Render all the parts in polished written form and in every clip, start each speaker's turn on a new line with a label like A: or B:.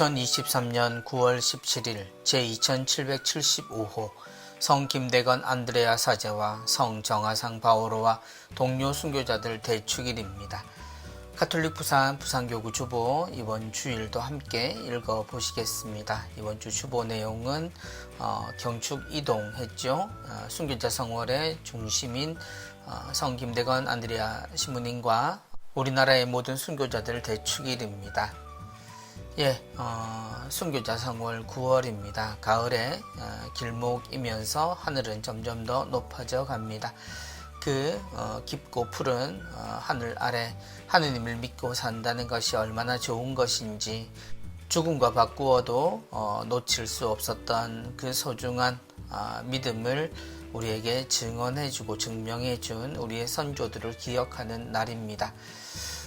A: 2023년 9월 17일 제2775호 성 김대건 안드레아 사제와 성 정하상 바오로와 동료 순교자들 대축일입니다. 가톨릭 부산교구 주보 이번 주일도 함께 읽어보시겠습니다. 이번 주 주보 내용은 경축 이동했죠. 순교자 성월의 중심인 성 김대건 안드레아 신부님과 우리나라의 모든 순교자들 대축일입니다. 순교자 성월 9월입니다. 가을에 길목이면서 하늘은 점점 더 높아져 갑니다. 그 깊고 푸른 하늘 아래 하느님을 믿고 산다는 것이 얼마나 좋은 것인지, 죽음과 바꾸어도 놓칠 수 없었던 그 소중한 믿음을 우리에게 증언해주고 증명해준 우리의 선조들을 기억하는 날입니다.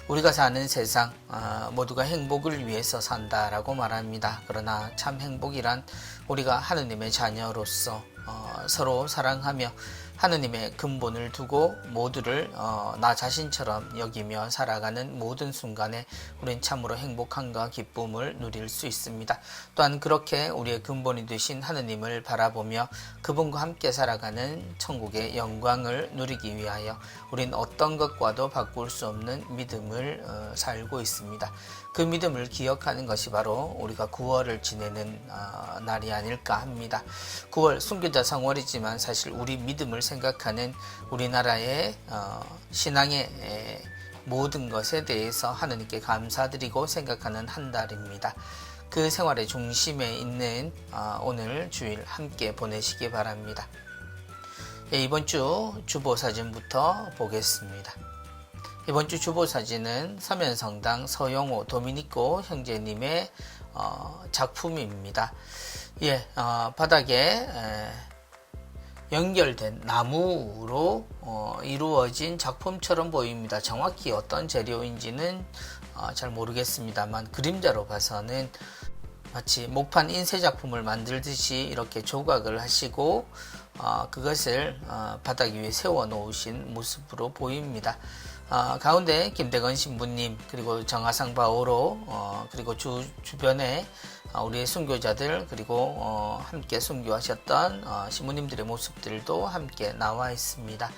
A: 우리가 사는 세상 모두가 행복을 위해서 산다라고 말합니다. 그러나 참 행복이란 우리가 하느님의 자녀로서 서로 사랑하며 하느님의 근본을 두고 모두를 나 자신처럼 여기며 살아가는 모든 순간에 우린 참으로 행복함과 기쁨을 누릴 수 있습니다. 또한 그렇게 우리의 근본이 되신 하느님을 바라보며 그분과 함께 살아가는 천국의 영광을 누리기 위하여 우린 어떤 것과도 바꿀 수 없는 믿음을 살고 있습니다. 그 믿음을 기억하는 것이 바로 우리가 9월을 지내는 날이 아닐까 합니다. 9월 순교자 성월이지만 사실 우리 믿음을 생각하는 우리나라의 신앙의 모든 것에 대해서 하느님께 감사드리고 생각하는 한 달입니다. 그 생활의 중심에 있는 오늘 주일 함께 보내시기 바랍니다. 이번 주 주보 사진부터 보겠습니다. 이번 주 주보 사진은 서면성당 서영호 도미니코 형제님의 작품입니다. 바닥에 연결된 나무로 이루어진 작품처럼 보입니다. 정확히 어떤 재료인지는 잘 모르겠습니다만 그림자로 봐서는 마치 목판 인쇄 작품을 만들듯이 이렇게 조각을 하시고 그것을 바닥 위에 세워 놓으신 모습으로 보입니다. 가운데 김대건 신부님, 그리고 정하상 바오로, 그리고 주변에 우리의 순교자들, 그리고 함께 순교하셨던 신부님들의 모습들도 함께 나와 있습니다.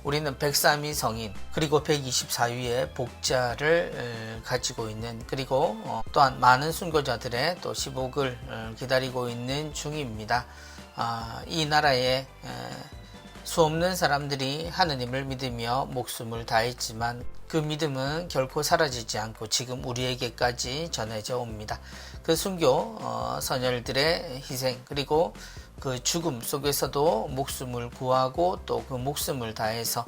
A: 우리는 103위 성인, 그리고 124위의 복자를 가지고 있는, 그리고 또한 많은 순교자들의 또 시복을 기다리고 있는 중입니다. 이 나라에 수없는 사람들이 하느님을 믿으며 목숨을 다했지만 그 믿음은 결코 사라지지 않고 지금 우리에게까지 전해져 옵니다. 그 순교 선열들의 희생, 그리고 그 죽음 속에서도 목숨을 구하고 또 그 목숨을 다해서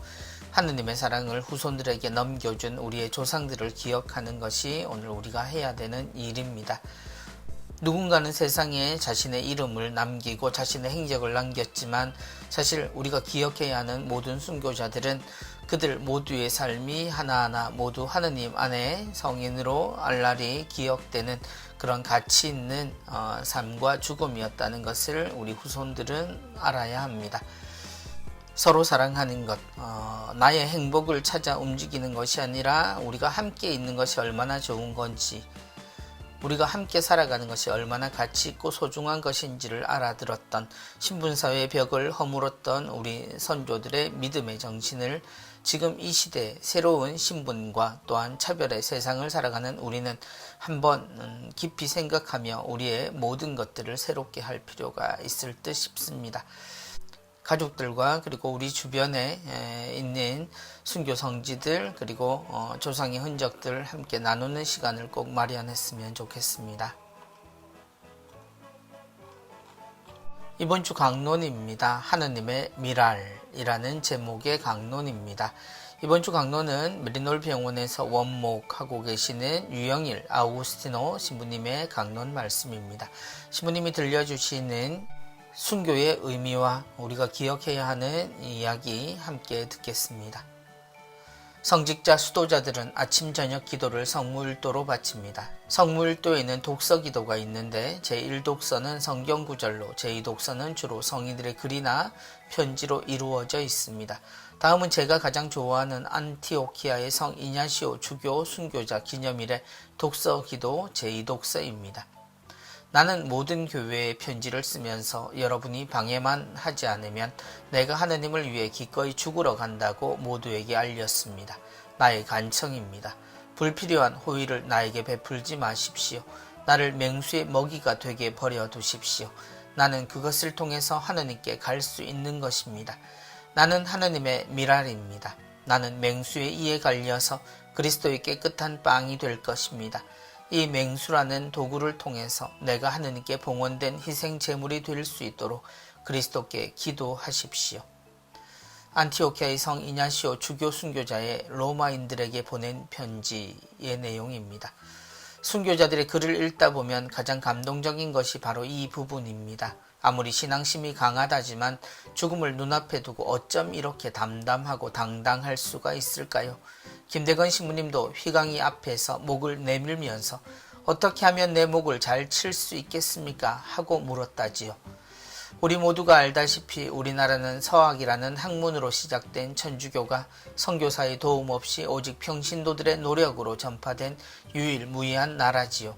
A: 하느님의 사랑을 후손들에게 넘겨준 우리의 조상들을 기억하는 것이 오늘 우리가 해야 되는 일입니다. 누군가는 세상에 자신의 이름을 남기고 자신의 행적을 남겼지만 사실 우리가 기억해야 하는 모든 순교자들은 그들 모두의 삶이 하나하나 모두 하느님 안에 성인으로 알랄이 기억되는 그런 가치 있는 삶과 죽음이었다는 것을 우리 후손들은 알아야 합니다. 서로 사랑하는 것, 나의 행복을 찾아 움직이는 것이 아니라 우리가 함께 있는 것이 얼마나 좋은 건지, 우리가 함께 살아가는 것이 얼마나 가치 있고 소중한 것인지를 알아들었던, 신분사회의 벽을 허물었던 우리 선조들의 믿음의 정신을 지금 이 시대 새로운 신분과 또한 차별의 세상을 살아가는 우리는 한번 깊이 생각하며 우리의 모든 것들을 새롭게 할 필요가 있을 듯 싶습니다. 가족들과 그리고 우리 주변에 있는 순교 성지들, 그리고 조상의 흔적들 함께 나누는 시간을 꼭 마련했으면 좋겠습니다. 이번 주 강론입니다. 하느님의 미랄이라는 제목의 강론입니다. 이번 주 강론은 메리놀 병원에서 원목하고 계시는 유영일 아우구스티노 신부님의 강론 말씀입니다. 신부님이 들려주시는 순교의 의미와 우리가 기억해야 하는 이야기 함께 듣겠습니다. 성직자 수도자들은 아침 저녁 기도를 성무일도로 바칩니다. 성무일도에는 독서 기도가 있는데 제1독서는 성경 구절로, 제2독서는 주로 성인들의 글이나 편지로 이루어져 있습니다. 다음은 제가 가장 좋아하는 안티오키아의 성 이냐시오 주교 순교자 기념일의 독서 기도 제2독서입니다. 나는 모든 교회에 편지를 쓰면서 여러분이 방해만 하지 않으면 내가 하느님을 위해 기꺼이 죽으러 간다고 모두에게 알렸습니다. 나의 간청입니다. 불필요한 호의를 나에게 베풀지 마십시오. 나를 맹수의 먹이가 되게 버려두십시오. 나는 그것을 통해서 하느님께 갈 수 있는 것입니다. 나는 하느님의 미랄입니다. 나는 맹수의 이에 갈려서 그리스도의 깨끗한 빵이 될 것입니다. 이 맹수라는 도구를 통해서 내가 하느님께 봉헌된 희생 제물이 될 수 있도록 그리스도께 기도하십시오. 안티오키아의 성 이냐시오 주교 순교자의 로마인들에게 보낸 편지의 내용입니다. 순교자들의 글을 읽다 보면 가장 감동적인 것이 바로 이 부분입니다. 아무리 신앙심이 강하다지만 죽음을 눈앞에 두고 어쩜 이렇게 담담하고 당당할 수가 있을까요? 김대건 신부님도 휘강이 앞에서 목을 내밀면서 어떻게 하면 내 목을 잘 칠 수 있겠습니까? 하고 물었다지요. 우리 모두가 알다시피 우리나라는 서학이라는 학문으로 시작된 천주교가 선교사의 도움 없이 오직 평신도들의 노력으로 전파된 유일무이한 나라지요.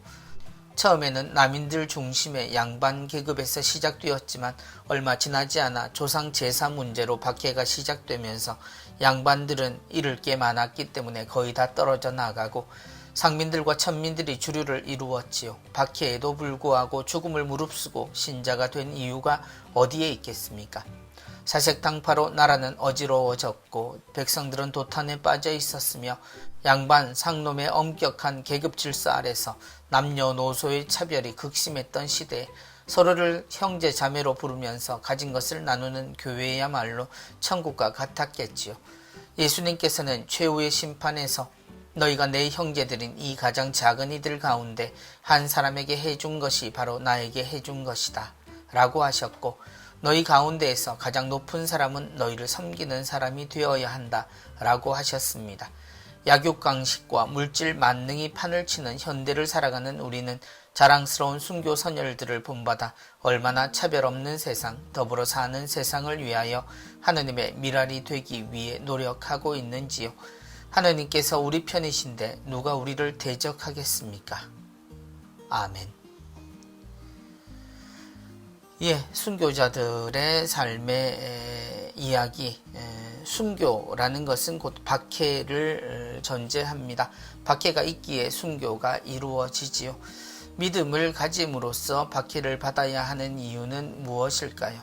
A: 처음에는 남인들 중심의 양반 계급에서 시작되었지만 얼마 지나지 않아 조상 제사 문제로 박해가 시작되면서 양반들은 잃을 게 많았기 때문에 거의 다 떨어져 나가고 상민들과 천민들이 주류를 이루었지요. 박해에도 불구하고 죽음을 무릅쓰고 신자가 된 이유가 어디에 있겠습니까? 사색당파로 나라는 어지러워졌고 백성들은 도탄에 빠져 있었으며 양반, 상놈의 엄격한 계급 질서 아래서 남녀노소의 차별이 극심했던 시대에 서로를 형제 자매로 부르면서 가진 것을 나누는 교회야말로 천국과 같았겠지요. 예수님께서는 최후의 심판에서 너희가 내 형제들인 이 가장 작은 이들 가운데 한 사람에게 해준 것이 바로 나에게 해준 것이다 라고 하셨고, 너희 가운데에서 가장 높은 사람은 너희를 섬기는 사람이 되어야 한다 라고 하셨습니다. 약육강식과 물질 만능이 판을 치는 현대를 살아가는 우리는 자랑스러운 순교 선열들을 본받아 얼마나 차별 없는 세상, 더불어 사는 세상을 위하여 하느님의 미랄이 되기 위해 노력하고 있는지요. 하느님께서 우리 편이신데 누가 우리를 대적하겠습니까? 아멘. 순교자들의 삶의 이야기, 순교라는 것은 곧 박해를 전제합니다. 박해가 있기에 순교가 이루어지지요. 믿음을 가짐으로써 박해를 받아야 하는 이유는 무엇일까요?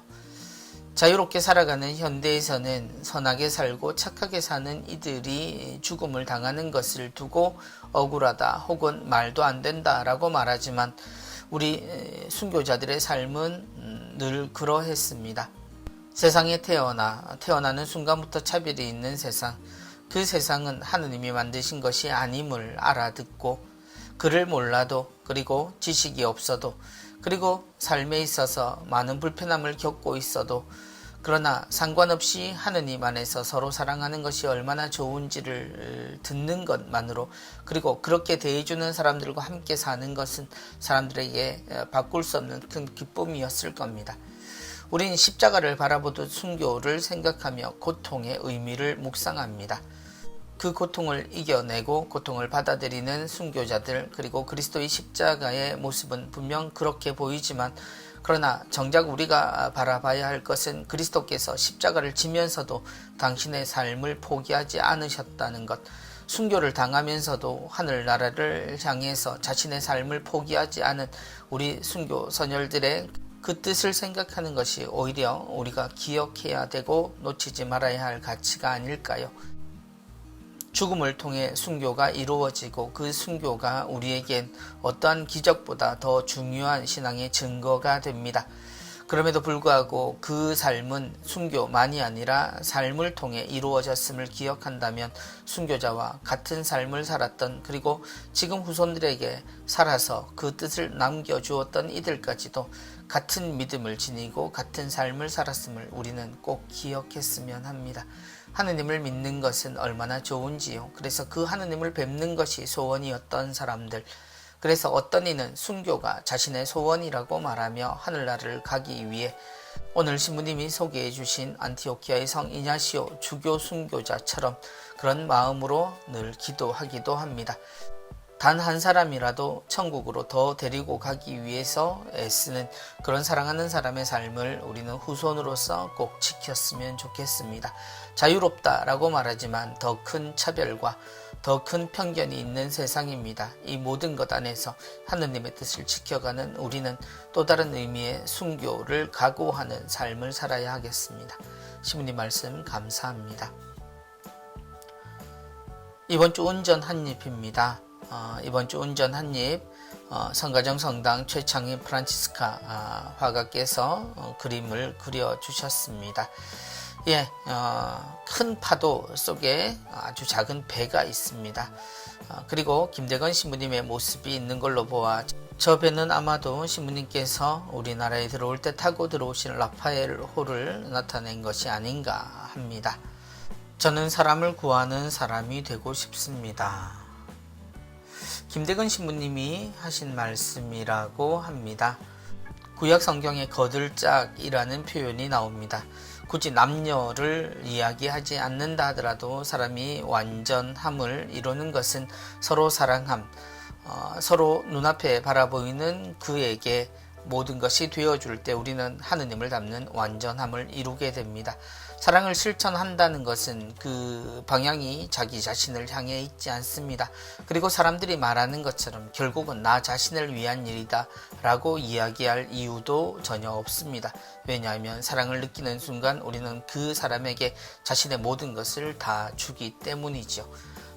A: 자유롭게 살아가는 현대에서는 선하게 살고 착하게 사는 이들이 죽음을 당하는 것을 두고 억울하다 혹은 말도 안 된다 라고 말하지만 우리 순교자들의 삶은 늘 그러했습니다. 세상에 태어나는 순간부터 차별이 있는 세상, 그 세상은 하느님이 만드신 것이 아님을 알아듣고 그를 몰라도, 그리고 지식이 없어도, 그리고 삶에 있어서 많은 불편함을 겪고 있어도, 그러나 상관없이 하느님 안에서 서로 사랑하는 것이 얼마나 좋은지를 듣는 것만으로, 그리고 그렇게 대해주는 사람들과 함께 사는 것은 사람들에게 바꿀 수 없는 큰 기쁨이었을 겁니다. 우린 십자가를 바라보듯 순교를 생각하며 고통의 의미를 묵상합니다. 그 고통을 이겨내고 고통을 받아들이는 순교자들, 그리고 그리스도의 십자가의 모습은 분명 그렇게 보이지만, 그러나 정작 우리가 바라봐야 할 것은 그리스도께서 십자가를 지면서도 당신의 삶을 포기하지 않으셨다는 것, 순교를 당하면서도 하늘나라를 향해서 자신의 삶을 포기하지 않은 우리 순교 선열들의 그 뜻을 생각하는 것이 오히려 우리가 기억해야 되고 놓치지 말아야 할 가치가 아닐까요? 죽음을 통해 순교가 이루어지고 그 순교가 우리에겐 어떠한 기적보다 더 중요한 신앙의 증거가 됩니다. 그럼에도 불구하고 그 삶은 순교만이 아니라 삶을 통해 이루어졌음을 기억한다면 순교자와 같은 삶을 살았던, 그리고 지금 후손들에게 살아서 그 뜻을 남겨주었던 이들까지도 같은 믿음을 지니고 같은 삶을 살았음을 우리는 꼭 기억했으면 합니다. 하느님을 믿는 것은 얼마나 좋은지요. 그래서 그 하느님을 뵙는 것이 소원이었던 사람들, 그래서 어떤 이는 순교가 자신의 소원이라고 말하며 하늘나라를 가기 위해 오늘 신부님이 소개해 주신 안티오키아의 성 이냐시오 주교 순교자처럼 그런 마음으로 늘 기도하기도 합니다. 단 한 사람이라도 천국으로 더 데리고 가기 위해서 애쓰는 그런 사랑하는 사람의 삶을 우리는 후손으로서 꼭 지켰으면 좋겠습니다. 자유롭다라고 말하지만 더 큰 차별과 더 큰 편견이 있는 세상입니다. 이 모든 것 안에서 하느님의 뜻을 지켜가는 우리는 또 다른 의미의 순교를 각오하는 삶을 살아야 하겠습니다. 시부님 말씀 감사합니다. 이번 주 운전 한입입니다. 이번 주 운전 한입 성가정 성당 최창희 프란치스카 화가께서 그림을 그려주셨습니다. 큰 파도 속에 아주 작은 배가 있습니다. 그리고 김대건 신부님의 모습이 있는 걸로 보아 저 배는 아마도 신부님께서 우리나라에 들어올 때 타고 들어오신 라파엘호를 나타낸 것이 아닌가 합니다. 저는 사람을 구하는 사람이 되고 싶습니다. 김대건 신부님이 하신 말씀이라고 합니다. 구약 성경에 거들짝이라는 표현이 나옵니다. 굳이 남녀를 이야기하지 않는다 하더라도 사람이 완전함을 이루는 것은 서로 사랑함, 서로 눈앞에 바라보이는 그에게 모든 것이 되어줄 때 우리는 하느님을 닮는 완전함을 이루게 됩니다. 사랑을 실천한다는 것은 그 방향이 자기 자신을 향해 있지 않습니다. 그리고 사람들이 말하는 것처럼 결국은 나 자신을 위한 일이다 라고 이야기할 이유도 전혀 없습니다. 왜냐하면 사랑을 느끼는 순간 우리는 그 사람에게 자신의 모든 것을 다 주기 때문이죠.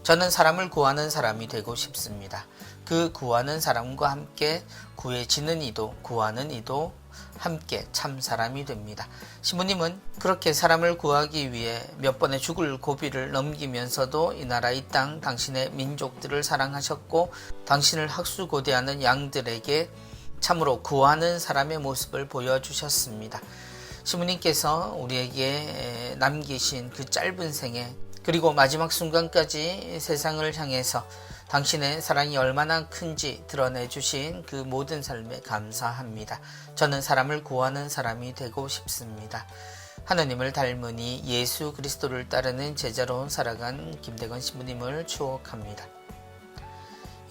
A: 저는 사람을 구하는 사람이 되고 싶습니다. 그 구하는 사람과 함께 구해지는 이도 구하는 이도 함께 참 사람이 됩니다. 신부님은 그렇게 사람을 구하기 위해 몇 번의 죽을 고비를 넘기면서도 이 나라 이 땅 당신의 민족들을 사랑하셨고 당신을 학수고대하는 양들에게 참으로 구하는 사람의 모습을 보여주셨습니다. 신부님께서 우리에게 남기신 그 짧은 생애 그리고 마지막 순간까지 세상을 향해서 당신의 사랑이 얼마나 큰지 드러내주신 그 모든 삶에 감사합니다. 저는 사람을 구하는 사람이 되고 싶습니다. 하느님을 닮으니 예수 그리스도를 따르는 제자로 살아간 김대건 신부님을 추억합니다.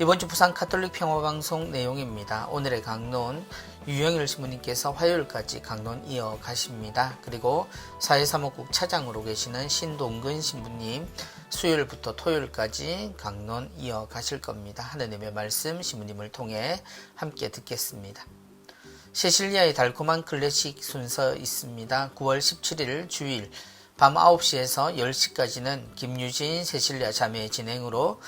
A: 이번 주 부산 가톨릭 평화방송 내용입니다. 오늘의 강론 유영일 신부님께서 화요일까지 강론 이어가십니다. 그리고 사회사목국 차장으로 계시는 신동근 신부님 수요일부터 토요일까지 강론 이어가실 겁니다. 하느님의 말씀 신부님을 통해 함께 듣겠습니다. 세실리아의 달콤한 클래식 순서 있습니다. 9월 17일 주일 밤 9시에서 10시까지는 김유진 세실리아 자매의 진행으로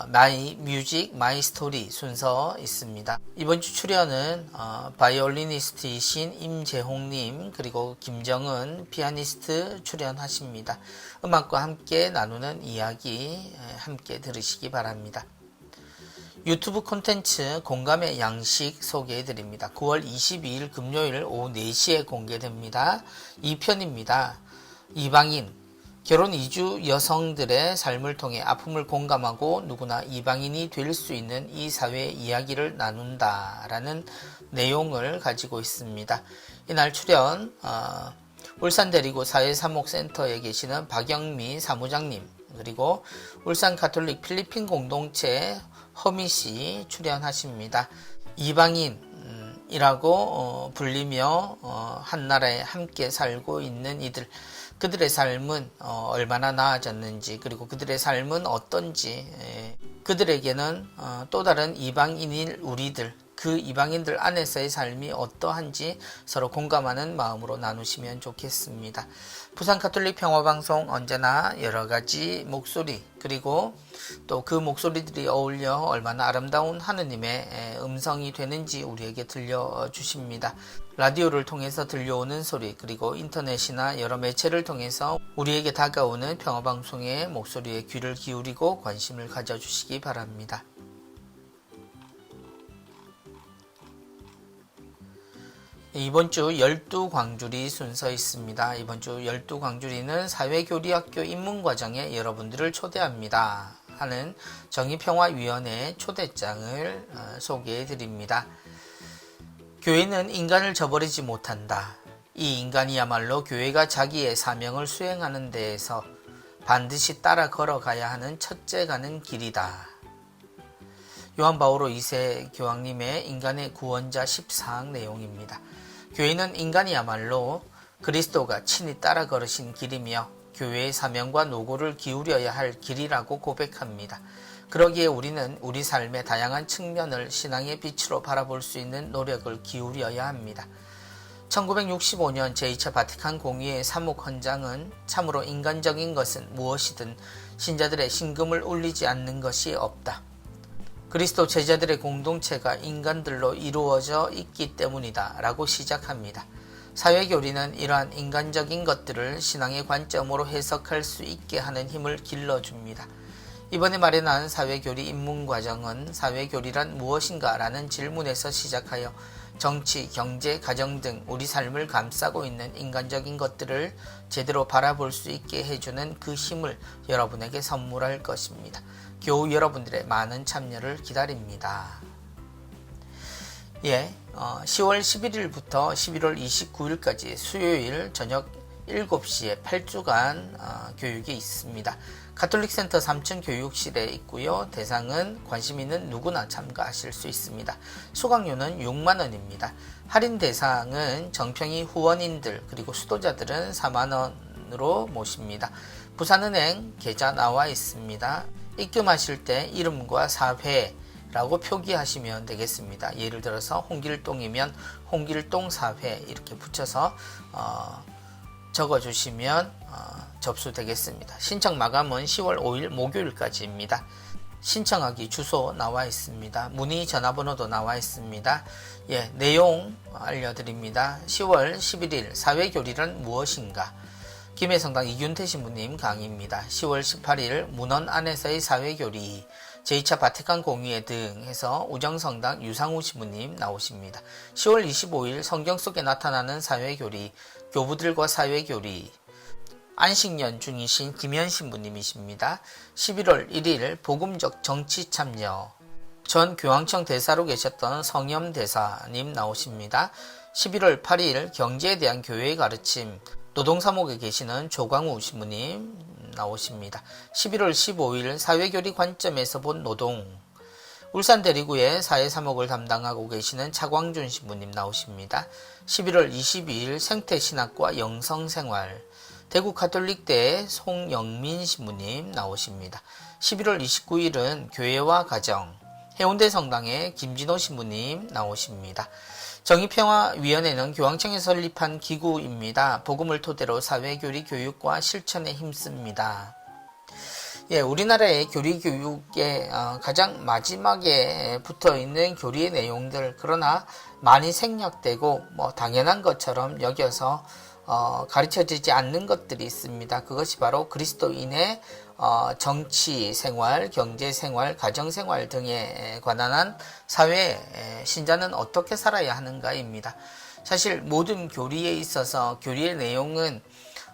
A: 마이 뮤직 마이 스토리 순서 있습니다. 이번 주 출연은 바이올리니스트이신 임재홍님 그리고 김정은 피아니스트 출연하십니다. 음악과 함께 나누는 이야기 함께 들으시기 바랍니다. 유튜브 콘텐츠 공감의 양식 소개해드립니다. 9월 22일 금요일 오후 4시에 공개됩니다. 2편입니다. 이방인 결혼 이주 여성들의 삶을 통해 아픔을 공감하고 누구나 이방인이 될 수 있는 이 사회의 이야기를 나눈다라는 내용을 가지고 있습니다. 이날 출연 울산대리구 사회사목센터에 계시는 박영미 사무장님 그리고 울산 가톨릭 필리핀 공동체 허미씨 출연하십니다. 이방인이라고 불리며 한나라에 함께 살고 있는 이들 그들의 삶은 얼마나 나아졌는지 그리고 그들의 삶은 어떤지 그들에게는 또 다른 이방인일 우리들 그 이방인들 안에서의 삶이 어떠한지 서로 공감하는 마음으로 나누시면 좋겠습니다. 부산 가톨릭 평화방송 언제나 여러가지 목소리 그리고 또 그 목소리들이 어울려 얼마나 아름다운 하느님의 음성이 되는지 우리에게 들려주십니다. 라디오를 통해서 들려오는 소리 그리고 인터넷이나 여러 매체를 통해서 우리에게 다가오는 평화방송의 목소리에 귀를 기울이고 관심을 가져주시기 바랍니다. 이번 주 12광주리 순서 있습니다. 이번 주 12광주리는 사회교리학교 입문과정에 여러분들을 초대합니다 하는 정의평화위원회의 초대장을 소개해 드립니다. 교회는 인간을 저버리지 못한다. 이 인간이야말로 교회가 자기의 사명을 수행하는 데에서 반드시 따라 걸어가야 하는 첫째 가는 길이다. 요한 바오로 2세 교황님의 인간의 구원자 14항 내용입니다. 교회는 인간이야말로 그리스도가 친히 따라 걸으신 길이며 교회의 사명과 노고를 기울여야 할 길이라고 고백합니다. 그러기에 우리는 우리 삶의 다양한 측면을 신앙의 빛으로 바라볼 수 있는 노력을 기울여야 합니다. 1965년 제2차 바티칸 공의회 사목헌장은 참으로 인간적인 것은 무엇이든 신자들의 심금을 울리지 않는 것이 없다. 그리스도 제자들의 공동체가 인간들로 이루어져 있기 때문이다 라고 시작합니다. 사회교리는 이러한 인간적인 것들을 신앙의 관점으로 해석할 수 있게 하는 힘을 길러줍니다. 이번에 마련한 사회교리 입문과정은 사회교리란 무엇인가 라는 질문에서 시작하여 정치, 경제, 가정 등 우리 삶을 감싸고 있는 인간적인 것들을 제대로 바라볼 수 있게 해주는 그 힘을 여러분에게 선물할 것입니다. 교우 여러분들의 많은 참여를 기다립니다. 10월 11일부터 11월 29일까지 수요일 저녁 7시에 8주간 교육이 있습니다. 가톨릭센터 3층 교육실에 있고요. 대상은 관심 있는 누구나 참가하실 수 있습니다. 수강료는 6만원입니다. 할인 대상은 정평이 후원인들 그리고 수도자들은 4만원으로 모십니다. 부산은행 계좌 나와 있습니다. 입금하실 때 이름과 사회라고 표기하시면 되겠습니다. 예를 들어서 홍길동이면 홍길동 사회 이렇게 붙여서 적어주시면 접수되겠습니다. 신청 마감은 10월 5일 목요일까지입니다. 신청하기 주소 나와 있습니다. 문의 전화번호도 나와 있습니다. 내용 알려드립니다. 10월 11일 사회교리란 무엇인가? 김해성당 이균태 신부님 강의입니다. 10월 18일 문헌 안에서의 사회교리, 제2차 바티칸 공의회 등 해서 우정성당 유상우 신부님 나오십니다. 10월 25일 성경 속에 나타나는 사회교리, 교부들과 사회교리, 안식년 중이신 김현 신부님이십니다. 11월 1일 복음적 정치 참여, 전 교황청 대사로 계셨던 성염 대사님 나오십니다. 11월 8일 경제에 대한 교회의 가르침, 노동사목에 계시는 조광우 신부님 나오십니다. 11월 15일 사회교리 관점에서 본 노동, 울산 대리구의 사회사목을 담당하고 계시는 차광준 신부님 나오십니다. 11월 22일 생태신학과 영성생활, 대구 가톨릭대의 송영민 신부님 나오십니다. 11월 29일은 교회와 가정, 해운대 성당의 김진호 신부님 나오십니다. 정의평화위원회는 교황청에서 설립한 기구입니다. 복음을 토대로 사회교리 교육과 실천에 힘씁니다. 우리나라의 교리 교육의 가장 마지막에 붙어있는 교리의 내용들, 그러나 많이 생략되고 당연한 것처럼 여겨서 가르쳐지지 않는 것들이 있습니다. 그것이 바로 그리스도인의 정치 생활, 경제 생활, 가정 생활 등에 관한 한 사회 신자는 어떻게 살아야 하는가입니다. 사실 모든 교리에 있어서 교리의 내용은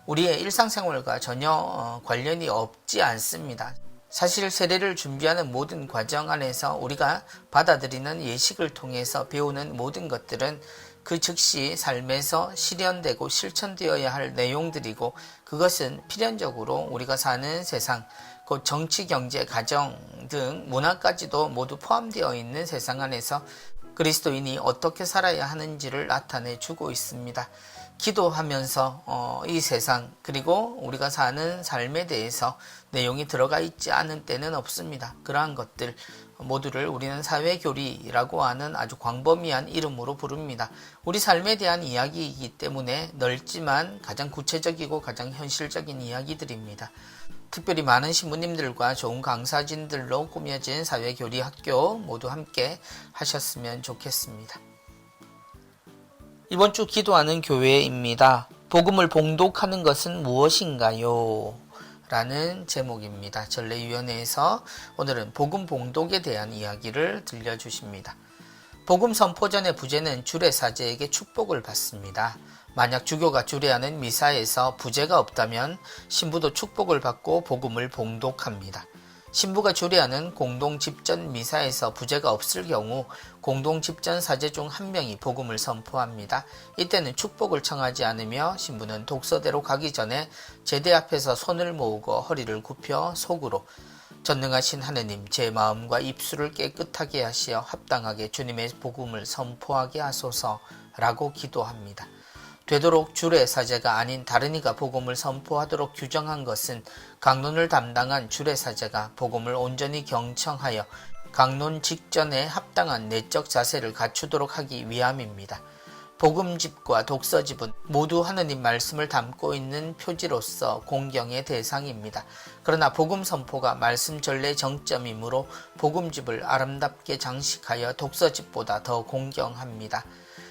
A: 우리의 일상생활과 전혀 관련이 없지 않습니다. 사실 세례를 준비하는 모든 과정 안에서 우리가 받아들이는 예식을 통해서 배우는 모든 것들은 그 즉시 삶에서 실현되고 실천되어야 할 내용들이고, 그것은 필연적으로 우리가 사는 세상, 곧 정치, 경제, 가정 등 문화까지도 모두 포함되어 있는 세상 안에서 그리스도인이 어떻게 살아야 하는지를 나타내 주고 있습니다. 기도하면서 이 세상 그리고 우리가 사는 삶에 대해서 내용이 들어가 있지 않은 때는 없습니다. 그러한 것들 모두를 우리는 사회교리라고 하는 아주 광범위한 이름으로 부릅니다. 우리 삶에 대한 이야기이기 때문에 넓지만 가장 구체적이고 가장 현실적인 이야기들입니다. 특별히 많은 신부님들과 좋은 강사진들로 꾸며진 사회교리 학교 모두 함께 하셨으면 좋겠습니다. 이번 주 기도하는 교회입니다. 복음을 봉독하는 것은 무엇인가요? 라는 제목입니다. 전례위원회에서 오늘은 복음 봉독에 대한 이야기를 들려주십니다. 복음 선포 전의 부제는 주례사제에게 축복을 받습니다. 만약 주교가 주례하는 미사에서 부제가 없다면 신부도 축복을 받고 복음을 봉독합니다. 신부가 주례하는 공동 집전 미사에서 부제가 없을 경우 공동 집전 사제 중 한 명이 복음을 선포합니다. 이때는 축복을 청하지 않으며 신부는 독서대로 가기 전에 제대 앞에서 손을 모으고 허리를 굽혀 속으로 전능하신 하느님, 제 마음과 입술을 깨끗하게 하시어 합당하게 주님의 복음을 선포하게 하소서라고 기도합니다. 되도록 주례사제가 아닌 다른 이가 복음을 선포하도록 규정한 것은 강론을 담당한 주례사제가 복음을 온전히 경청하여 강론 직전에 합당한 내적 자세를 갖추도록 하기 위함입니다. 복음집과 독서집은 모두 하느님 말씀을 담고 있는 표지로서 공경의 대상입니다. 그러나 복음 선포가 말씀 전례 정점이므로 복음집을 아름답게 장식하여 독서집보다 더 공경합니다.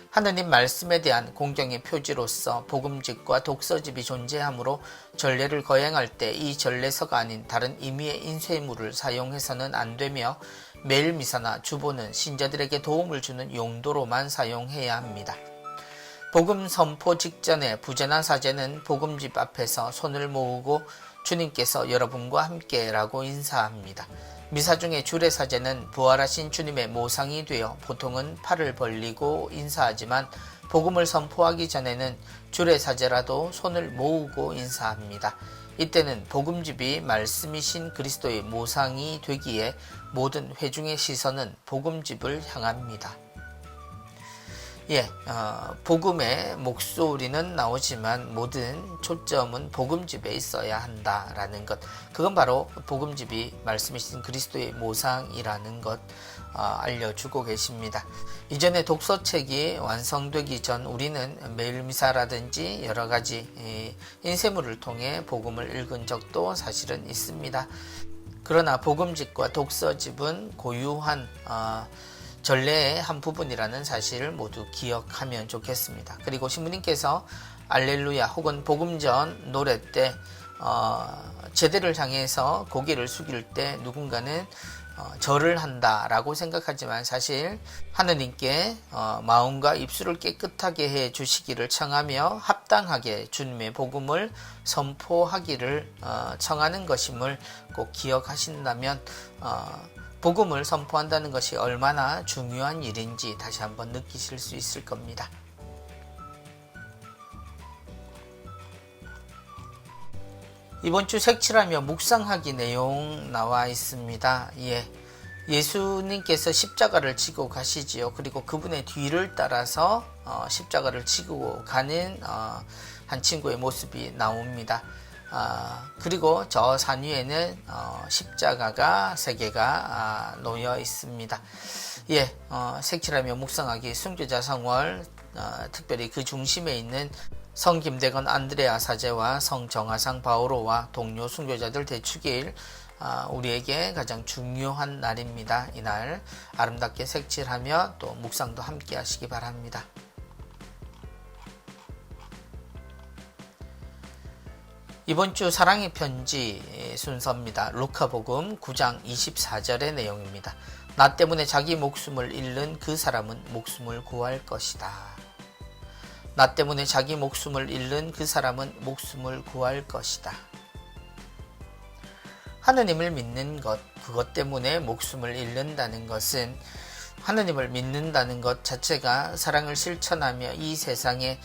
A: 하느님 말씀에 대한 공경의 표지로서 복음집과 독서집이 존재하므로 전례를 거행할 때 이 전례서가 아닌 다른 임의의 인쇄물을 사용해서는 안 되며 매일 미사나 주보는 신자들에게 도움을 주는 용도로만 사용해야 합니다. 복음 선포 직전에 부제나 사제는 복음집 앞에서 손을 모으고 주님께서 여러분과 함께라고 인사합니다. 미사 중에 주례사제는 부활하신 주님의 모상이 되어 보통은 팔을 벌리고 인사하지만 복음을 선포하기 전에는 주례사제라도 손을 모으고 인사합니다. 이때는 복음집이 말씀이신 그리스도의 모상이 되기에 모든 회중의 시선은 복음집을 향합니다. 복음의 목소리는 나오지만 모든 초점은 복음집에 있어야 한다라는 것. 그건 바로 복음집이 말씀이신 그리스도의 모상이라는 것 알려주고 계십니다. 이전에 독서책이 완성되기 전 우리는 매일 미사라든지 여러 가지 인쇄물을 통해 복음을 읽은 적도 사실은 있습니다. 그러나 복음집과 독서집은 고유한 전례의 한 부분이라는 사실을 모두 기억하면 좋겠습니다. 그리고 신부님께서 알렐루야 혹은 복음전 노래 때 제대를 향해서 고개를 숙일 때 누군가는 절을 한다라고 생각하지만 사실 하느님께 마음과 입술을 깨끗하게 해 주시기를 청하며 합당하게 주님의 복음을 선포하기를 청하는 것임을 꼭 기억하신다면 복음을 선포한다는 것이 얼마나 중요한 일인지 다시 한번 느끼실 수 있을 겁니다. 이번 주 색칠하며 묵상하기 내용 나와 있습니다. 예수님께서 십자가를 지고 가시지요. 그리고 그분의 뒤를 따라서 십자가를 지고 가는 한 친구의 모습이 나옵니다. 그리고 저 산 위에는 십자가가 3개가 놓여 있습니다. 색칠하며 묵상하기 순교자 성월, 특별히 그 중심에 있는 성 김대건 안드레아 사제와 성 정하상 바오로와 동료 순교자들 대축일, 우리에게 가장 중요한 날입니다. 이날 아름답게 색칠하며 또 묵상도 함께 하시기 바랍니다. 이번 주 사랑의 편지 순서입니다. 루카복음 9장 24절의 내용입니다. 나 때문에 자기 목숨을 잃는 그 사람은 목숨을 구할 것이다. 나 때문에 자기 목숨을 잃는 그 사람은 목숨을 구할 것이다. 하느님을 믿는 것, 그것 때문에 목숨을 잃는다는 것은 하느님을 믿는다는 것 자체가 사랑을 실천하며 이 세상에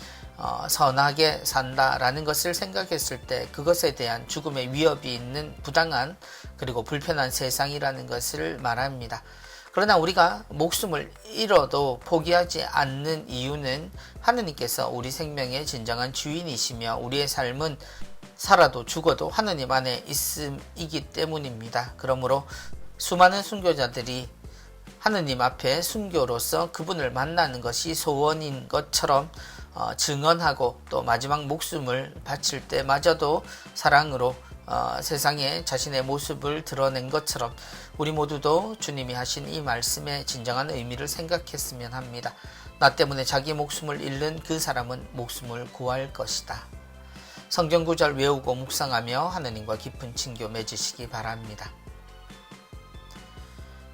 A: 선하게 산다라는 것을 생각했을 때 그것에 대한 죽음의 위협이 있는 부당한 그리고 불편한 세상이라는 것을 말합니다. 그러나 우리가 목숨을 잃어도 포기하지 않는 이유는 하느님께서 우리 생명의 진정한 주인이시며 우리의 삶은 살아도 죽어도 하느님 안에 있음이기 때문입니다. 그러므로 수많은 순교자들이 하느님 앞에 순교로서 그분을 만나는 것이 소원인 것처럼 증언하고 또 마지막 목숨을 바칠 때마저도 사랑으로 세상에 자신의 모습을 드러낸 것처럼 우리 모두도 주님이 하신 이 말씀의 진정한 의미를 생각했으면 합니다. 나 때문에 자기 목숨을 잃는 그 사람은 목숨을 구할 것이다. 성경 구절 외우고 묵상하며 하느님과 깊은 친교 맺으시기 바랍니다.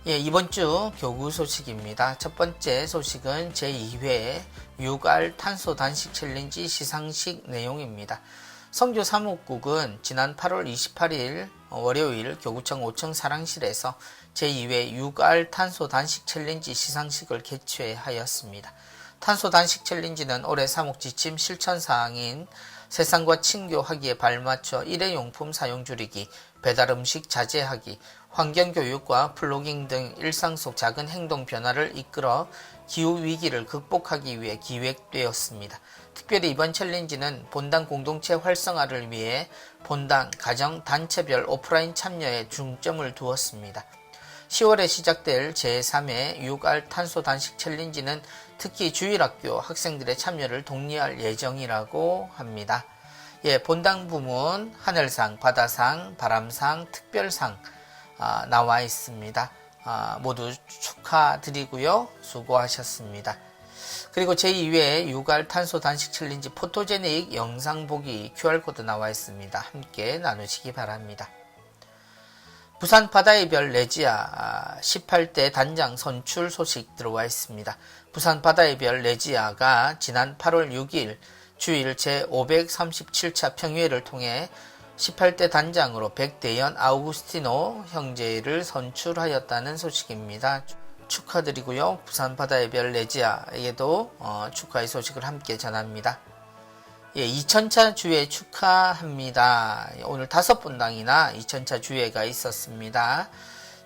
A: 예, 이번 주 교구 소식입니다. 첫 번째 소식은 제2회 6알 탄소 단식 챌린지 시상식 내용입니다. 성교 사무국은 지난 8월 28일 월요일 교구청 5층 사랑실에서 제2회 6알 탄소 단식 챌린지 시상식을 개최하였습니다. 탄소 단식 챌린지는 올해 사목 지침 실천사항인 세상과 친교하기에 발맞춰 일회용품 사용 줄이기, 배달 음식 자제하기, 환경교육과 플로깅 등 일상 속 작은 행동 변화를 이끌어 기후위기를 극복하기 위해 기획되었습니다. 특별히 이번 챌린지는 본당 공동체 활성화를 위해 본당, 가정, 단체별 오프라인 참여에 중점을 두었습니다. 10월에 시작될 제3회 6알 탄소 단식 챌린지는 특히 주일학교 학생들의 참여를 독려할 예정이라고 합니다. 예, 본당 부문 하늘상, 바다상, 바람상, 특별상 나와 있습니다. 모두 축하드리고요. 수고하셨습니다. 그리고 제2회 6알 탄소 단식 챌린지 포토제닉 영상 보기 QR코드 나와 있습니다. 함께 나누시기 바랍니다. 부산 바다의 별 레지아 18대 단장 선출 소식 들어와 있습니다. 부산 바다의 별 레지아가 지난 8월 6일 주일 제537차 평회를 통해 18대 단장으로 백대현 아우구스티노 형제를 선출하였다는 소식입니다. 축하드리고요. 부산 바다의 별 레지아에게도 축하의 소식을 함께 전합니다. 예, 2000차 주회 축하합니다. 오늘 5분당이나 2000차 주회가 있었습니다.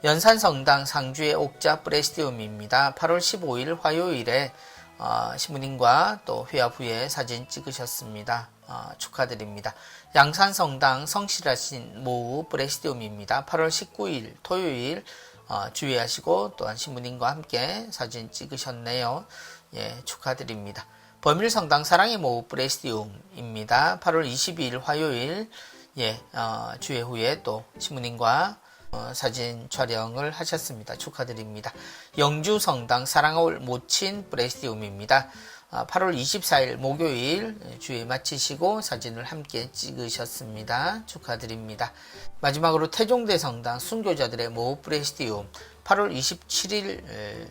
A: 연산성당 상주의 옥자 프레시디움입니다. 8월 15일 화요일에 신부님과 또 회합 후에 사진 찍으셨습니다. 축하드립니다. 양산성당 성실하신 모우 프레시디움입니다. 8월 19일 토요일 주회하시고 또한 신부님과 함께 사진 찍으셨네요. 예, 축하드립니다. 범일성당 사랑의 모우 프레시디움입니다. 8월 22일 화요일 주회 후에 또 신부님과 사진 촬영을 하셨습니다. 축하드립니다. 영주성당 사랑의 모친 프레시디움입니다. 8월 24일 목요일 주회 마치시고 사진을 함께 찍으셨습니다. 축하드립니다. 마지막으로 태종대 성당 순교자들의 모우 프레시디움 8월 27일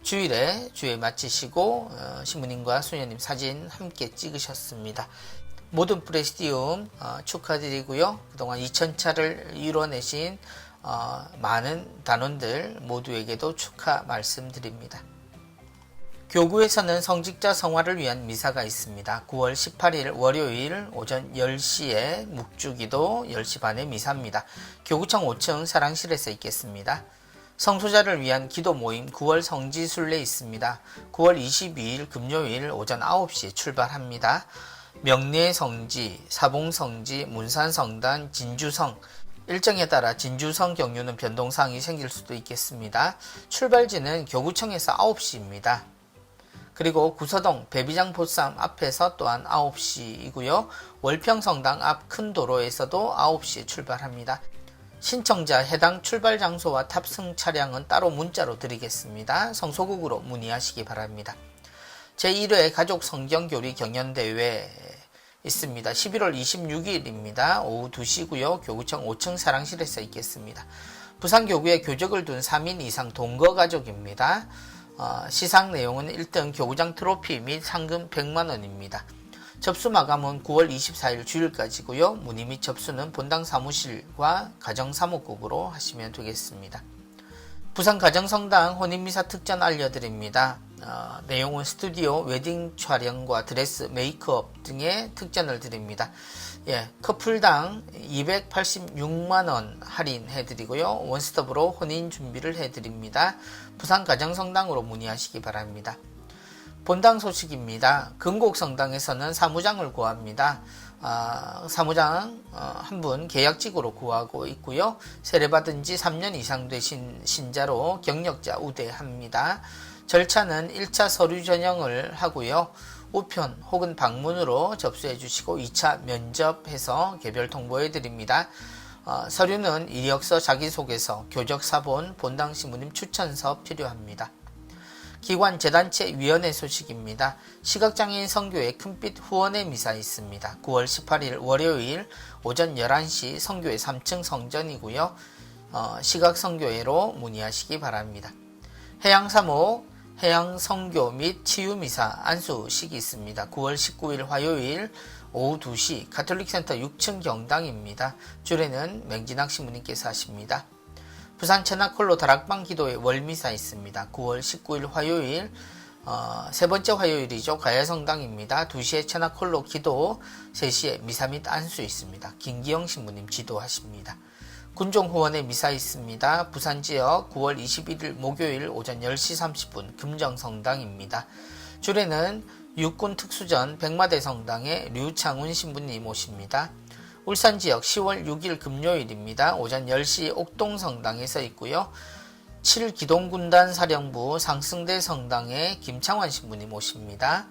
A: 주일에 주회 마치시고 신부님과 수녀님 사진 함께 찍으셨습니다. 모든 프레시디움 축하드리고요. 그동안 2000차를 이뤄내신 많은 단원들 모두에게도 축하 말씀드립니다. 교구에서는 성직자 성화를 위한 미사가 있습니다. 9월 18일 월요일 오전 10시에 묵주기도 10시 반에 미사입니다. 교구청 5층 사랑실에서 있겠습니다. 성소자를 위한 기도 모임 9월 성지순례 있습니다. 9월 22일 금요일 오전 9시 출발합니다. 명례성지, 사봉성지, 문산성단, 진주성 일정에 따라 진주성 경유는 변동사항이 생길 수도 있겠습니다. 출발지는 교구청에서 9시입니다. 그리고 구서동 배비장 보쌈 앞에서 또한 9시이고요. 월평성당 앞 큰 도로에서도 9시에 출발합니다. 신청자 해당 출발 장소와 탑승 차량은 따로 문자로 드리겠습니다. 성소국으로 문의하시기 바랍니다. 제1회 가족 성경교리 경연대회 있습니다. 11월 26일입니다. 오후 2시고요. 교구청 5층 사랑실에서 있겠습니다. 부산교구에 교적을 둔 3인 이상 동거가족입니다. 시상 내용은 1등 교구장 트로피 및 상금 100만원입니다. 접수 마감은 9월 24일 주일까지고요. 문의 및 접수는 본당 사무실과 가정사무국으로 하시면 되겠습니다. 부산 가정성당 혼인미사 특전 알려드립니다. 내용은 스튜디오, 웨딩 촬영과 드레스, 메이크업 등의 특전을 드립니다. 예, 커플당 286만원 할인해드리고요. 원스톱으로 혼인 준비를 해드립니다. 부산 가정성당으로 문의하시기 바랍니다. 본당 소식입니다. 금곡성당에서는 사무장을 구합니다. 사무장 한 분 계약직으로 구하고 있고요. 세례받은 지 3년 이상 되신 신자로 경력자 우대합니다. 절차는 1차 서류 전형을 하고요. 우편 혹은 방문으로 접수해 주시고 2차 면접해서 개별 통보해 드립니다. 서류는 이력서, 자기소개서, 교적사본, 본당 신부님 추천서 필요합니다. 기관 재단체 위원회 소식입니다. 시각장애인 선교회 큰빛 후원의 미사 있습니다. 9월 18일 월요일 오전 11시 선교회 3층 성전이고요. 시각성교회로 문의하시기 바랍니다. 해양사목, 해양성교 및 치유미사 안수식이 있습니다. 9월 19일 화요일 오후 2시 가톨릭센터 6층 경당입니다. 주례는 맹진학 신부님께서 하십니다. 부산 천하콜로 다락방 기도회 월미사 있습니다. 9월 19일 화요일 세 번째 화요일이죠. 가야성당입니다. 2시에 천하콜로 기도, 3시에 미사 및 안수 있습니다. 김기영 신부님 지도하십니다. 군종후원의 미사 있습니다. 부산지역 9월 21일 목요일 오전 10시 30분 금정성당입니다. 주례는 육군특수전 백마대 성당의 류창훈 신부님 오십니다. 울산지역 10월 6일 금요일입니다. 오전 10시 옥동성당에서 있고요. 7기동군단 사령부 상승대 성당의 김창환 신부님 오십니다.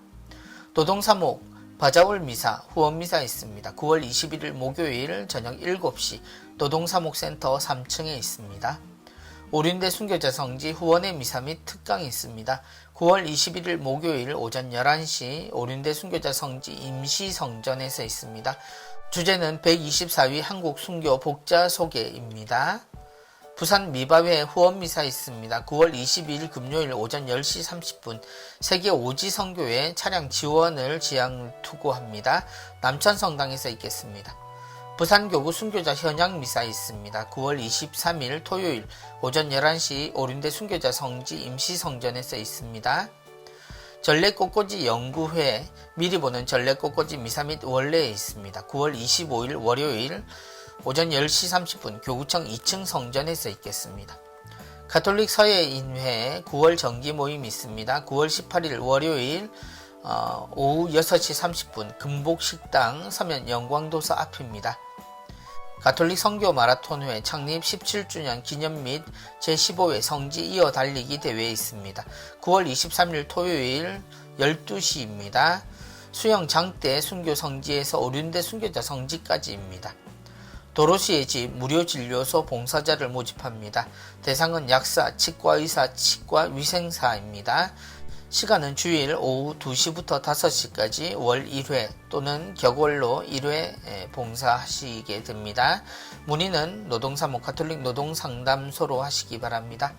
A: 도동사목 바자울 미사, 후원 미사 있습니다. 9월 21일 목요일 저녁 7시 도동사목센터 3층에 있습니다. 오륜대 순교자 성지 후원의 미사 및 특강이 있습니다. 9월 21일 목요일 오전 11시 오륜대 순교자 성지 임시성전에서 있습니다. 주제는 124위 한국 순교 복자 소개입니다. 부산 미바회 후원미사 있습니다. 9월 22일 금요일 오전 10시 30분 세계 오지 선교회 차량 지원을 지향 투구합니다. 남천성당에서 있겠습니다. 부산교구 순교자 현양미사 있습니다. 9월 23일 토요일 오전 11시 오륜대 순교자 성지 임시성전에서 있습니다. 전래꽃꽂이 연구회 미리 보는 전래꽃꽂이 미사 및 원래에 있습니다. 9월 25일 월요일 오전 10시 30분 교구청 2층 성전에서 있겠습니다. 가톨릭 서예인회 9월 정기 모임 있습니다. 9월 18일 월요일 오후 6시 30분 금복식당 서면 영광도서 앞입니다. 가톨릭 선교 마라톤회 창립 17주년 기념 및 제15회 성지 이어 달리기 대회 있습니다. 9월 23일 토요일 12시입니다. 수영 장대 순교 성지에서 오륜대 순교자 성지까지입니다. 도로시의 집 무료 진료소 봉사자를 모집합니다. 대상은 약사, 치과의사, 치과위생사입니다. 시간은 주일 오후 2시부터 5시까지 월 1회 또는 격월로 1회 봉사하시게 됩니다. 문의는 노동사목 가톨릭 노동상담소로 하시기 바랍니다.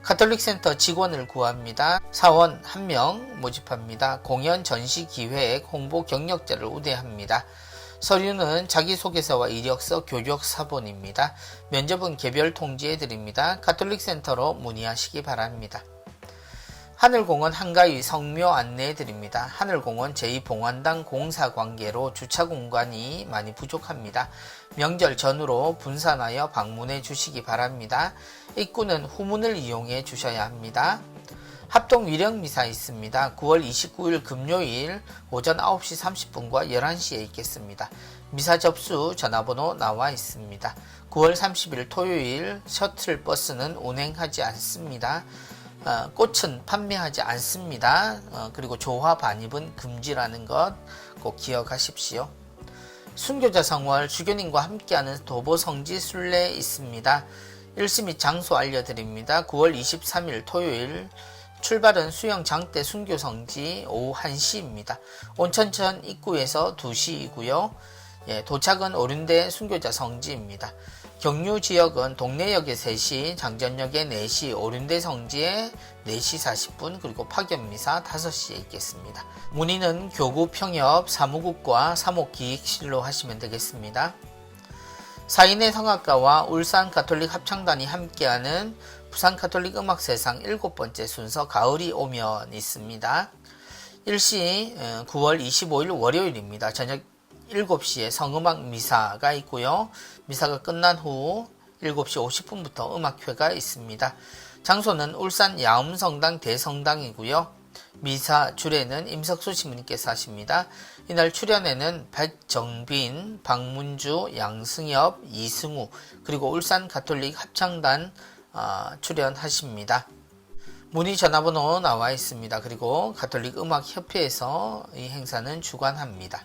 A: 가톨릭센터 직원을 구합니다. 사원 1명 모집합니다. 공연 전시 기획 홍보 경력자를 우대합니다. 서류는 자기소개서와 이력서, 교적사본입니다. 면접은 개별 통지해드립니다. 가톨릭센터로 문의하시기 바랍니다. 하늘공원 한가위 성묘 안내해드립니다. 하늘공원 제2봉안당 공사 관계로 주차 공간이 많이 부족합니다. 명절 전후로 분산하여 방문해 주시기 바랍니다. 입구는 후문을 이용해 주셔야 합니다. 합동 위령미사 있습니다. 9월 29일 금요일 오전 9시 30분과 11시에 있겠습니다. 미사 접수 전화번호 나와 있습니다. 9월 30일 토요일 셔틀버스는 운행하지 않습니다. 꽃은 판매하지 않습니다. 그리고 조화 반입은 금지라는 것 꼭 기억하십시오. 순교자 성월 주교님과 함께하는 도보성지 순례 있습니다. 일시 및 장소 알려드립니다. 9월 23일 토요일 출발은 수영 장대 순교성지 오후 1시입니다. 온천천 입구에서 2시이고요. 도착은 오륜대 순교자 성지입니다. 경유 지역은 동래역에 3시, 장전역에 4시, 오륜대 성지에 4시 40분, 그리고 파견미사 5시에 있겠습니다. 문의는 교구 평협 사무국과 사목기획실로 하시면 되겠습니다. 사인의 성악가와 울산 가톨릭 합창단이 함께하는 부산 가톨릭 음악세상 7번째 순서 가을이 오면 있습니다. 일시 9월 25일 월요일입니다. 저녁 7시에 성음악 미사가 있고요. 미사가 끝난 후 7시 50분부터 음악회가 있습니다. 장소는 울산 야음성당 대성당이고요. 미사 주례는 임석수 신부님께서 하십니다. 이날 출연에는 백정빈, 박문주, 양승엽, 이승우 그리고 울산 가톨릭 합창단 출연하십니다. 문의 전화번호 나와 있습니다. 그리고 가톨릭 음악협회에서 이 행사는 주관합니다.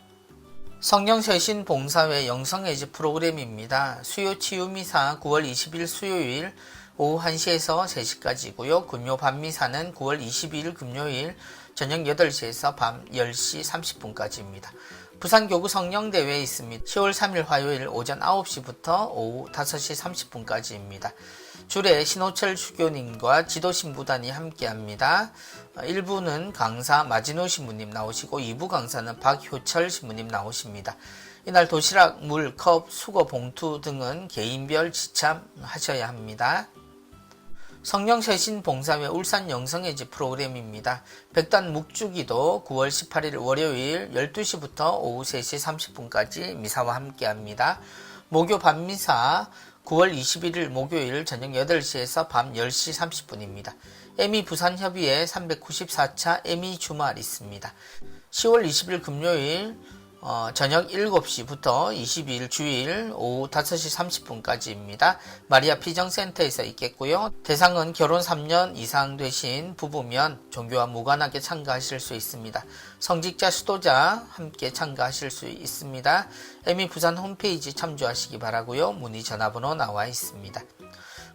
A: 성령쇄신 봉사회 영성애지 프로그램입니다. 수요 치유미사 9월 20일 수요일 오후 1시에서 3시까지고요. 금요 밤미사는 9월 22일 금요일 저녁 8시에서 밤 10시 30분까지입니다. 부산교구 성령대회 있습니다. 10월 3일 화요일 오전 9시부터 오후 5시 30분까지입니다. 주례 신호철 주교님과 지도신부단이 함께합니다. 1부는 강사 마진호 신부님 나오시고 2부 강사는 박효철 신부님 나오십니다. 이날 도시락, 물, 컵, 수거, 봉투 등은 개인별 지참하셔야 합니다. 성령쇄신 봉사회 울산 영성의지 프로그램입니다. 백단 묵주기도 9월 18일 월요일 12시부터 오후 3시 30분까지 미사와 함께합니다. 목요 밤미사 9월 21일 목요일 저녁 8시에서 밤 10시 30분입니다. 에미 부산협의회 394차 에미 주말 있습니다. 10월 20일 금요일 저녁 7시부터 22일 주일 오후 5시 30분까지입니다. 마리아 피정센터에서 있겠고요. 대상은 결혼 3년 이상 되신 부부면 종교와 무관하게 참가하실 수 있습니다. 성직자, 수도자 함께 참가하실 수 있습니다. 에미 부산 홈페이지 참조하시기 바라고요. 문의 전화번호 나와 있습니다.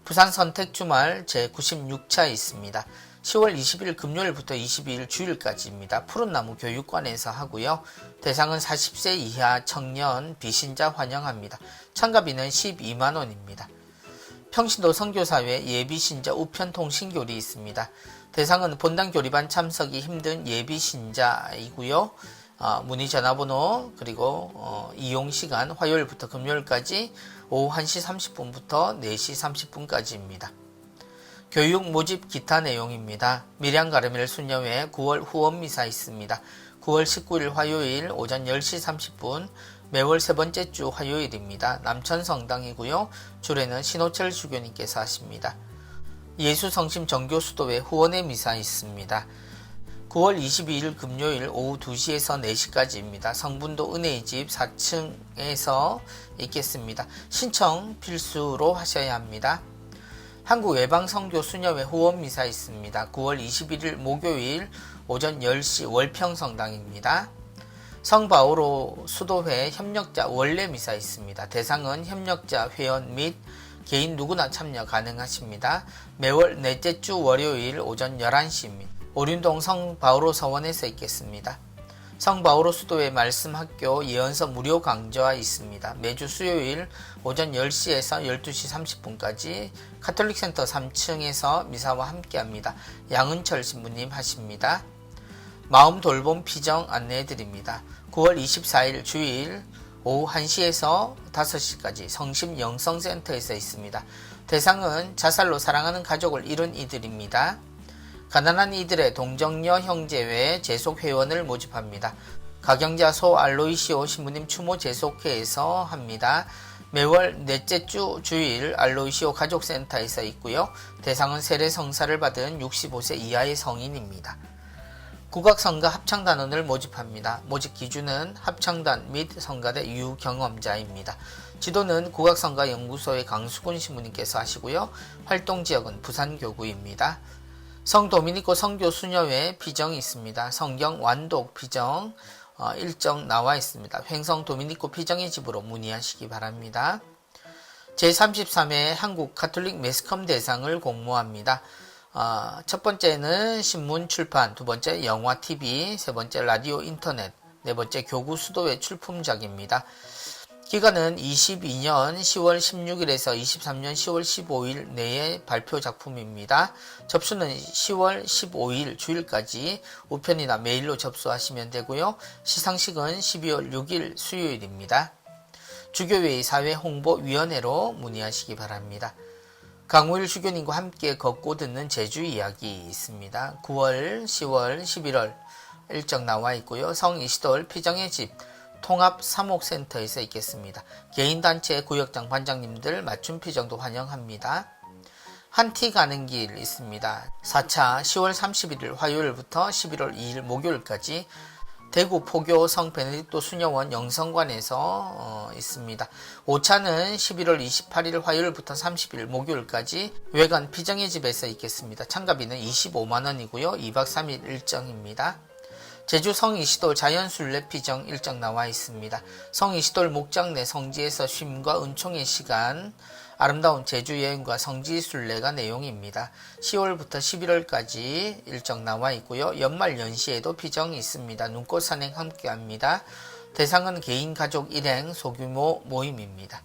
A: 부산 선택주말 제96차 있습니다. 10월 20일 금요일부터 22일 주일까지입니다. 푸른나무 교육관에서 하고요. 대상은 40세 이하 청년 비신자 환영합니다. 참가비는 12만원입니다. 평신도 선교사회 예비신자 우편통신교리 있습니다. 대상은 본당 교리반 참석이 힘든 예비신자이고요. 문의 전화번호 그리고 이용시간 화요일부터 금요일까지 오후 1시 30분부터 4시 30분까지입니다. 교육 모집 기타 내용입니다. 밀양가르멜 수녀회 9월 후원미사 있습니다. 9월 19일 화요일 오전 10시 30분 매월 세 번째 주 화요일입니다. 남천성당이고요. 주례는 신호철 주교님께서 하십니다. 예수성심 정교수도회 후원의 미사 있습니다. 9월 22일 금요일 오후 2시에서 4시까지입니다. 성분도 은혜의 집 4층에서 있겠습니다. 신청 필수로 하셔야 합니다. 한국외방선교수녀회 후원미사 있습니다. 9월 21일 목요일 오전 10시 월평성당입니다. 성바오로 수도회 협력자 원래미사 있습니다. 대상은 협력자 회원 및 개인 누구나 참여 가능하십니다. 매월 넷째 주 월요일 오전 11시입니다. 오륜동 성바오로 서원에서 있겠습니다. 성바오로 수도회 말씀학교 예언서 무료 강좌 있습니다. 매주 수요일 오전 10시에서 12시 30분까지 카톨릭센터 3층에서 미사와 함께합니다. 양은철 신부님 하십니다. 마음 돌봄 피정 안내해드립니다. 9월 24일 주일 오후 1시에서 5시까지 성심 영성센터에서 있습니다. 대상은 자살로 사랑하는 가족을 잃은 이들입니다. 가난한 이들의 동정녀 형제회 재속회원을 모집합니다. 가경자 소 알로이시오 신부님 추모 재속회에서 합니다. 매월 넷째 주 주일 알로이시오 가족센터에서 있고요. 대상은 세례성사를 받은 65세 이하의 성인입니다. 국악성가 합창단원을 모집합니다. 모집 기준은 합창단 및 성가대 유경험자입니다. 지도는 국악성가 연구소의 강수근 신부님께서 하시고요. 활동지역은 부산교구입니다. 성도미니코 성교수녀회 비정이 있습니다. 성경 완독 비정 일정 나와 있습니다. 횡성 도미니코 비정의 집으로 문의하시기 바랍니다. 제33회 한국 가톨릭 매스컴 대상을 공모합니다. 첫 번째는 신문 출판, 두 번째 영화 TV, 세 번째 라디오 인터넷, 네 번째 교구 수도회 출품작입니다. 기간은 22년 10월 16일에서 23년 10월 15일 내에 발표 작품입니다. 접수는 10월 15일 주일까지 우편이나 메일로 접수하시면 되고요. 시상식은 12월 6일 수요일입니다. 주교회의 사회홍보위원회로 문의하시기 바랍니다. 강우일 주교님과 함께 걷고 듣는 제주 이야기 있습니다. 9월, 10월, 11월 일정 나와 있고요. 성이시돌 피정의 집 통합 사목센터에서 있겠습니다. 개인단체 구역장 반장님들 맞춤 피정도 환영합니다. 한티 가는 길 있습니다. 4차 10월 31일 화요일부터 11월 2일 목요일까지 대구 포교 성 베네딕토 수녀원 영성관에서 있습니다. 5차는 11월 28일 화요일부터 30일 목요일까지 외관 피정의 집에서 있겠습니다. 참가비는 25만원이고요. 2박 3일 일정입니다. 제주 성이시돌 자연순례 피정 일정 나와 있습니다. 성이시돌 목장 내 성지에서 쉼과 은총의 시간, 아름다운 제주 여행과 성지 순례가 내용입니다. 10월부터 11월까지 일정 나와 있고요. 연말 연시에도 피정이 있습니다. 눈꽃 산행 함께합니다. 대상은 개인, 가족, 일행, 소규모 모임입니다.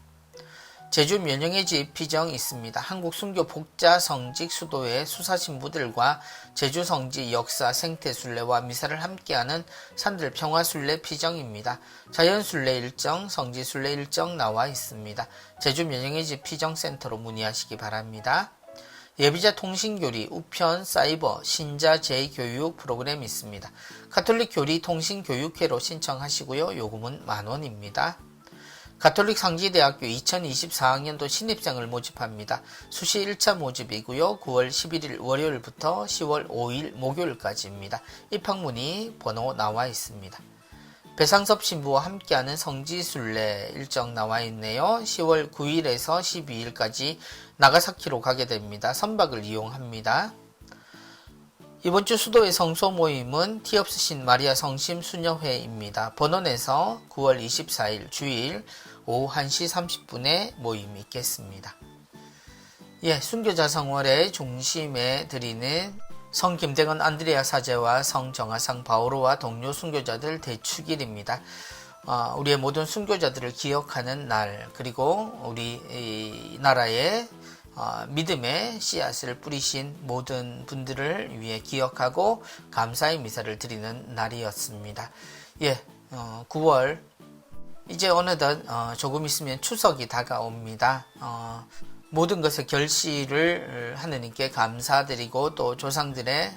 A: 제주 면영의 집 피정 있습니다. 한국 순교 복자 성직 수도의 수사신부들과 제주 성지 역사 생태순례와 미사를 함께하는 산들 평화순례 피정입니다. 자연순례 일정, 성지순례 일정 나와 있습니다. 제주 면영의 집 피정센터로 문의하시기 바랍니다. 예비자 통신교리, 우편, 사이버, 신자 재교육 프로그램 있습니다. 가톨릭 교리 통신교육회로 신청하시고요. 요금은 만원입니다. 가톨릭 상지대학교 2024학년도 신입생을 모집합니다. 수시 1차 모집이고요. 9월 11일 월요일부터 10월 5일 목요일까지입니다. 입학문의 번호 나와 있습니다. 배상섭 신부와 함께하는 성지순례 일정 나와 있네요. 10월 9일에서 12일까지 나가사키로 가게 됩니다. 선박을 이용합니다. 이번 주 수도의 성소 모임은 티없으신 마리아 성심 수녀회입니다. 번원에서 9월 24일 주일 오후 1시 30분에 모임이 있겠습니다. 순교자 성월의 중심에 드리는 성 김대건 안드레아 사제와 성 정하상 바오로와 동료 순교자들 대축일입니다. 우리의 모든 순교자들을 기억하는 날, 그리고 우리 나라의 믿음의 씨앗을 뿌리신 모든 분들을 위해 기억하고 감사의 미사를 드리는 날이었습니다. 9월 이제 어느덧 조금 있으면 추석이 다가옵니다. 모든 것의 결실을 하느님께 감사드리고 또 조상들의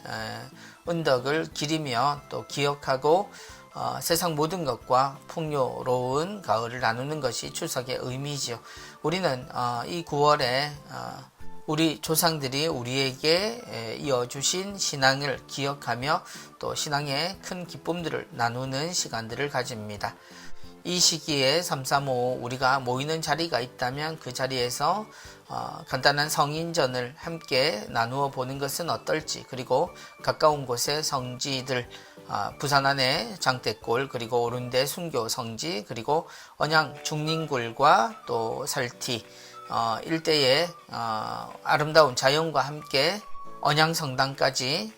A: 은덕을 기리며 또 기억하고 세상 모든 것과 풍요로운 가을을 나누는 것이 추석의 의미지요. 우리는 이 9월에 우리 조상들이 우리에게 이어주신 신앙을 기억하며 또 신앙의 큰 기쁨들을 나누는 시간들을 가집니다. 이 시기에 335 우리가 모이는 자리가 있다면 그 자리에서 간단한 성인전을 함께 나누어 보는 것은 어떨지, 그리고 가까운 곳의 성지들, 부산 안에 장대골, 그리고 오른대 순교 성지, 그리고 언양 중림굴과 또 살티 일대의 아름다운 자연과 함께 언양성당까지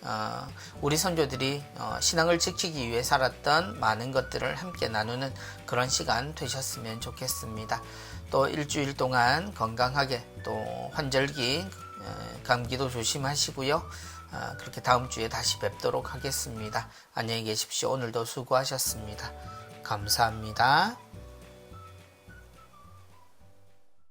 A: 우리 선조들이 신앙을 지키기 위해 살았던 많은 것들을 함께 나누는 그런 시간 되셨으면 좋겠습니다. 또 일주일 동안 건강하게 또 환절기 감기도 조심하시고요. 그렇게 다음 주에 다시 뵙도록 하겠습니다. 안녕히 계십시오. 오늘도 수고하셨습니다. 감사합니다.